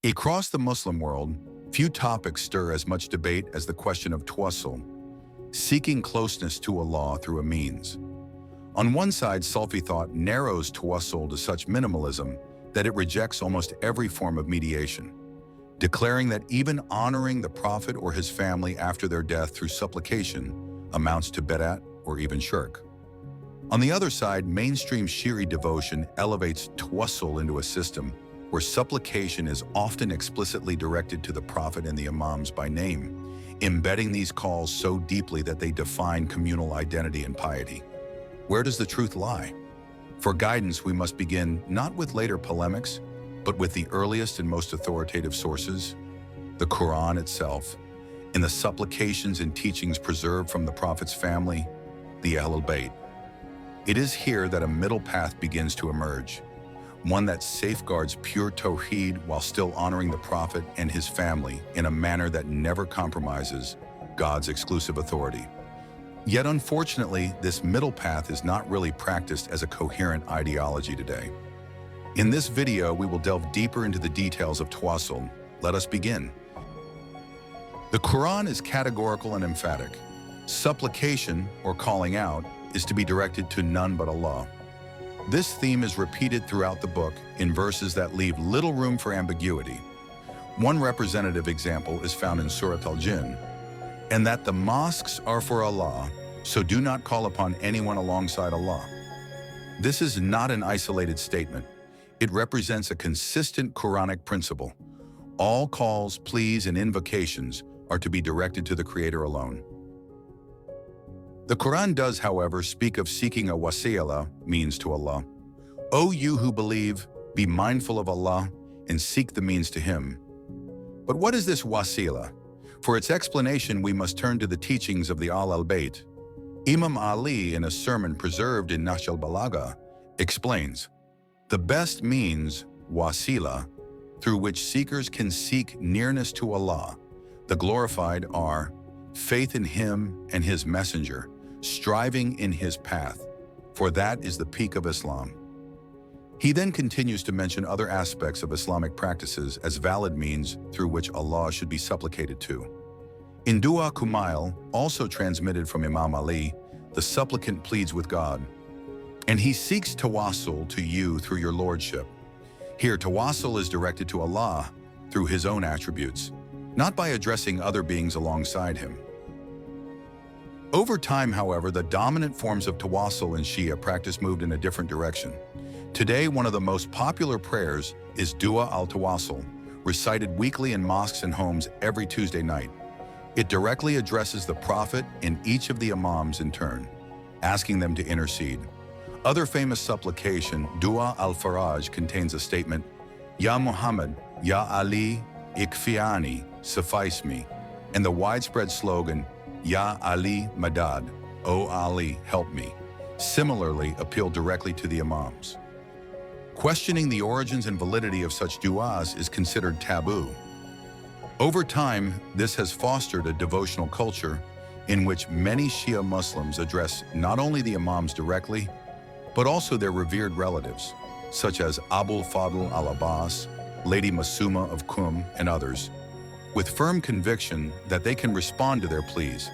Across the Muslim world, few topics stir as much debate as the question of Tawassul, seeking closeness to Allah through a means. On one side, Salafi thought narrows Tawassul to such minimalism that it rejects almost every form of mediation, declaring that even honoring the Prophet or his family after their death through supplication amounts to bid'at or even shirk. On the other side, mainstream Shia devotion elevates Tawassul into a system where supplication is often explicitly directed to the Prophet and the Imams by name, embedding these calls so deeply that they define communal identity and piety. Where does the truth lie? For guidance, we must begin not with later polemics, but with the earliest and most authoritative sources, the Qur'an itself, in the supplications and teachings preserved from the Prophet's family, the al-Bayt. It is here that a middle path begins to emerge, one that safeguards pure Tawheed while still honoring the Prophet and his family in a manner that never compromises God's exclusive authority. Yet unfortunately, this middle path is not really practiced as a coherent ideology today. In this video, we will delve deeper into the details of Tawassul. Let us begin. The Quran is categorical and emphatic. Supplication, or calling out, is to be directed to none but Allah. This theme is repeated throughout the book in verses that leave little room for ambiguity. One representative example is found in Surah Al-Jinn, and that the mosques are for Allah, so do not call upon anyone alongside Allah. This is not an isolated statement. It represents a consistent Quranic principle. All calls, pleas, and invocations are to be directed to the Creator alone. The Quran does, however, speak of seeking a wasila, means to Allah. O you who believe, be mindful of Allah and seek the means to Him. But what is this wasila? For its explanation, we must turn to the teachings of the al-Bayt. Imam Ali, in a sermon preserved in Nahj al-Balagha, explains, the best means, wasila, through which seekers can seek nearness to Allah, the glorified, are faith in Him and His Messenger, striving in His path, for that is the peak of Islam. He then continues to mention other aspects of Islamic practices as valid means through which Allah should be supplicated to. In Dua Kumail, also transmitted from Imam Ali, the supplicant pleads with God, and he seeks Tawassul to you through your lordship. Here, Tawassul is directed to Allah through His own attributes, not by addressing other beings alongside Him. Over time, however, the dominant forms of Tawassul in Shia practice moved in a different direction. Today, one of the most popular prayers is Dua al-Tawassul, recited weekly in mosques and homes every Tuesday night. It directly addresses the Prophet and each of the Imams in turn, asking them to intercede. Other famous supplication, Dua al-Faraj, contains a statement, Ya Muhammad, Ya Ali, Ikfiani, suffice me, and the widespread slogan, Ya Ali Madad, O Ali, help me, similarly appeal directly to the Imams. Questioning the origins and validity of such du'as is considered taboo. Over time, this has fostered a devotional culture in which many Shia Muslims address not only the Imams directly, but also their revered relatives, such as Abul Fadl al-Abbas, Lady Masuma of Qum, and others, with firm conviction that they can respond to their pleas.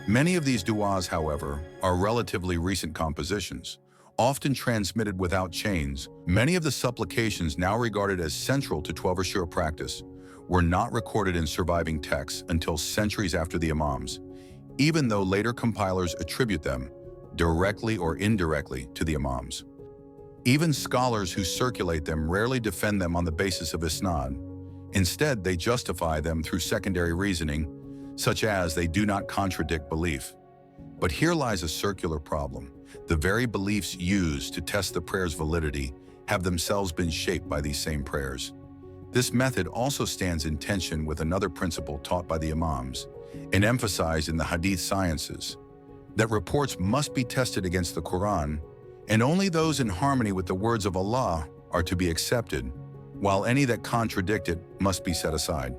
Many of these du'as, however, are relatively recent compositions, often transmitted without chains. Many of the supplications now regarded as central to Twelver Shia practice were not recorded in surviving texts until centuries after the Imams, even though later compilers attribute them, directly or indirectly, to the Imams. Even scholars who circulate them rarely defend them on the basis of isnad. Instead, they justify them through secondary reasoning, such as they do not contradict belief. But here lies a circular problem. The very beliefs used to test the prayer's validity have themselves been shaped by these same prayers. This method also stands in tension with another principle taught by the Imams and emphasized in the Hadith sciences, that reports must be tested against the Quran, and only those in harmony with the words of Allah are to be accepted, while any that contradict it must be set aside.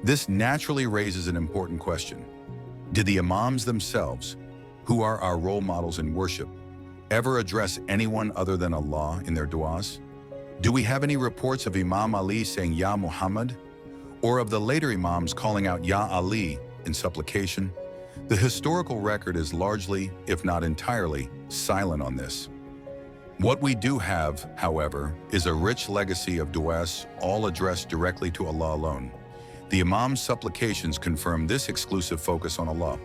This naturally raises an important question. Did the Imams themselves, who are our role models in worship, ever address anyone other than Allah in their du'as? Do we have any reports of Imam Ali saying Ya Muhammad, or of the later Imams calling out Ya Ali in supplication? The historical record is largely, if not entirely, silent on this. What we do have, however, is a rich legacy of du'as, all addressed directly to Allah alone. The Imam's supplications confirm this exclusive focus on Allah.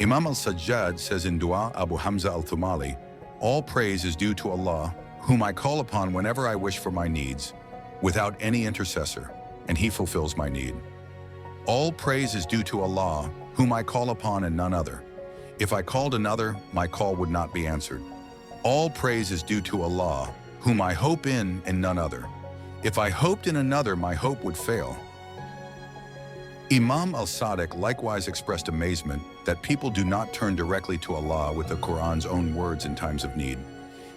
Imam al-Sajjad says in Dua Abu Hamza al-Thumali, "All praise is due to Allah, whom I call upon whenever I wish for my needs, without any intercessor, and He fulfills my need. All praise is due to Allah, whom I call upon and none other. If I called another, my call would not be answered. All praise is due to Allah, whom I hope in and none other. If I hoped in another, my hope would fail." Imam al-Sadiq likewise expressed amazement that people do not turn directly to Allah with the Qur'an's own words in times of need.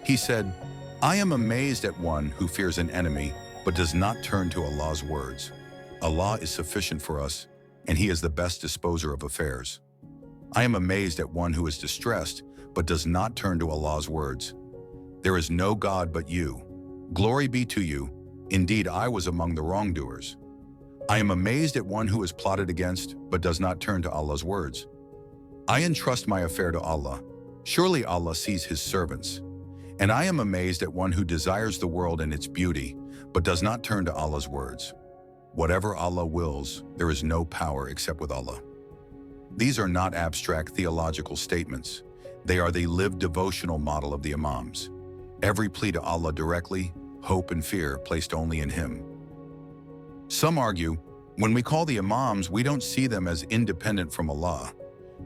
He said, "I am amazed at one who fears an enemy but does not turn to Allah's words. Allah is sufficient for us, and He is the best disposer of affairs. I am amazed at one who is distressed but does not turn to Allah's words. There is no God but you. Glory be to you. Indeed, I was among the wrongdoers. I am amazed at one who is plotted against but does not turn to Allah's words. I entrust my affair to Allah. Surely Allah sees His servants. And I am amazed at one who desires the world and its beauty, but does not turn to Allah's words. Whatever Allah wills, there is no power except with Allah." These are not abstract theological statements. They are the lived devotional model of the Imams. Every plea to Allah directly, hope and fear placed only in Him. Some argue, when we call the Imams, we don't see them as independent from Allah.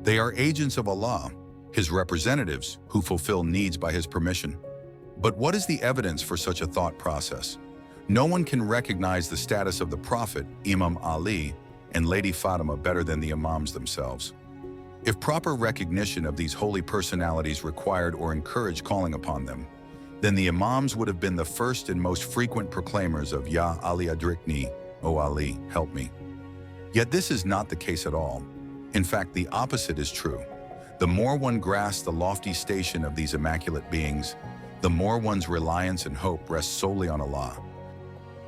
They are agents of Allah, His representatives who fulfill needs by His permission. But what is the evidence for such a thought process? No one can recognize the status of the Prophet, Imam Ali, and Lady Fatima better than the Imams themselves. If proper recognition of these holy personalities required or encouraged calling upon them, then the Imams would have been the first and most frequent proclaimers of Ya Ali Adrikni, O Ali, help me. Yet this is not the case at all. In fact, the opposite is true. The more one grasps the lofty station of these immaculate beings, the more one's reliance and hope rests solely on Allah.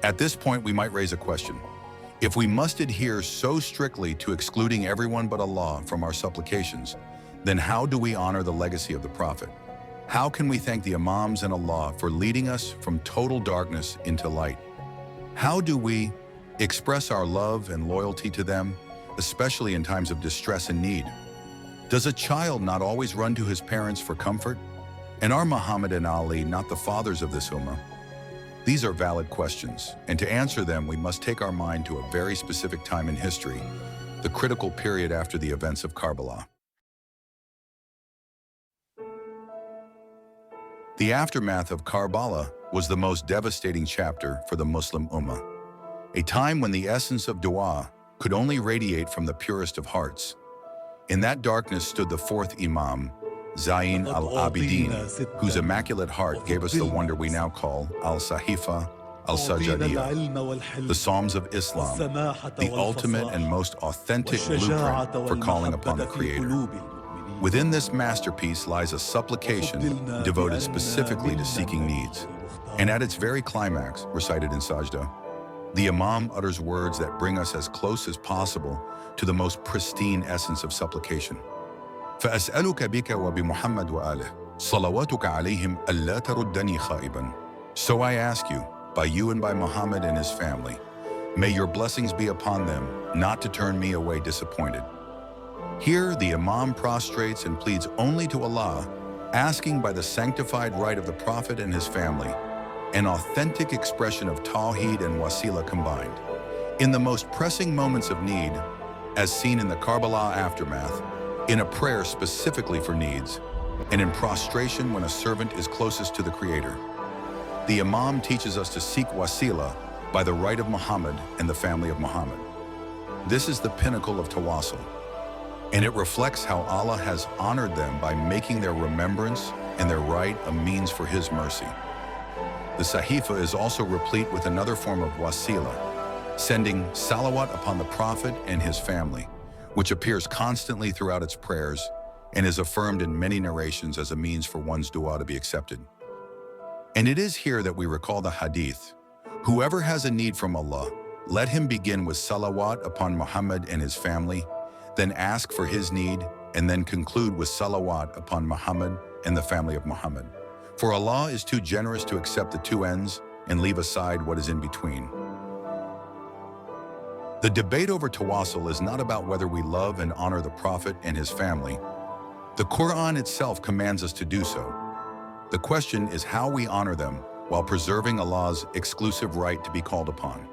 At this point, we might raise a question. If we must adhere so strictly to excluding everyone but Allah from our supplications, then how do we honor the legacy of the Prophet? How can we thank the Imams and Allah for leading us from total darkness into light? How do we express our love and loyalty to them, especially in times of distress and need? Does a child not always run to his parents for comfort? And are Muhammad and Ali not the fathers of this ummah? These are valid questions, and to answer them, we must take our mind to a very specific time in history, the critical period after the events of Karbala. The aftermath of Karbala was the most devastating chapter for the Muslim ummah, a time when the essence of dua could only radiate from the purest of hearts. In that darkness stood the fourth Imam, Zayn al-Abidin, whose immaculate heart gave us the wonder we now call al-Sahifa al-Sajadiyah, the Psalms of Islam, the ultimate and most authentic blueprint for calling upon the Creator. Within this masterpiece lies a supplication devoted specifically to seeking needs, and at its very climax, recited in Sajda, the Imam utters words that bring us as close as possible to the most pristine essence of supplication. فَأَسْأَلُكَ بِكَ وَبِمُحَمَّدْ وَآلِهِ صَلَوَاتُكَ عَلَيْهِمْ أَلَّا تَرُدَّنِي خَائِبًا. So I ask you, by you and by Muhammad and his family, may your blessings be upon them, not to turn me away disappointed. Here, the Imam prostrates and pleads only to Allah, asking by the sanctified right of the Prophet and his family, an authentic expression of Tawheed and Wasila combined. In the most pressing moments of need, as seen in the Karbala aftermath, in a prayer specifically for needs, and in prostration when a servant is closest to the Creator, the Imam teaches us to seek Wasila by the right of Muhammad and the family of Muhammad. This is the pinnacle of Tawassul, and it reflects how Allah has honored them by making their remembrance and their right a means for His mercy. The Sahifa is also replete with another form of wasila, sending salawat upon the Prophet and his family, which appears constantly throughout its prayers and is affirmed in many narrations as a means for one's dua to be accepted. And it is here that we recall the hadith, Whoever has a need from Allah, let him begin with salawat upon Muhammad and his family, then ask for his need, and then conclude with salawat upon Muhammad and the family of Muhammad. For Allah is too generous to accept the two ends and leave aside what is in between. The debate over Tawassul is not about whether we love and honor the Prophet and his family. The Qur'an itself commands us to do so. The question is how we honor them while preserving Allah's exclusive right to be called upon.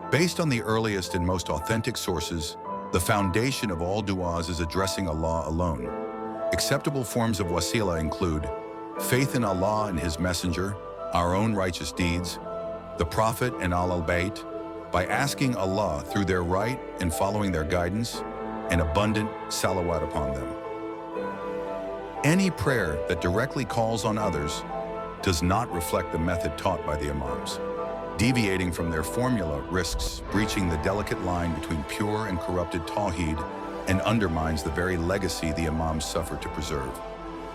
Based on the earliest and most authentic sources, the foundation of all du'as is addressing Allah alone. Acceptable forms of wasila include faith in Allah and His Messenger, our own righteous deeds, the Prophet and al-Bayt, by asking Allah through their right and following their guidance, and abundant salawat upon them. Any prayer that directly calls on others does not reflect the method taught by the Imams. Deviating from their formula risks breaching the delicate line between pure and corrupted tawheed and undermines the very legacy the Imams suffered to preserve.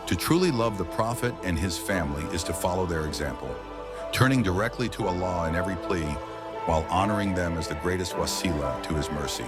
To truly love the Prophet and his family is to follow their example, turning directly to Allah in every plea, while honoring them as the greatest wasila to His mercy.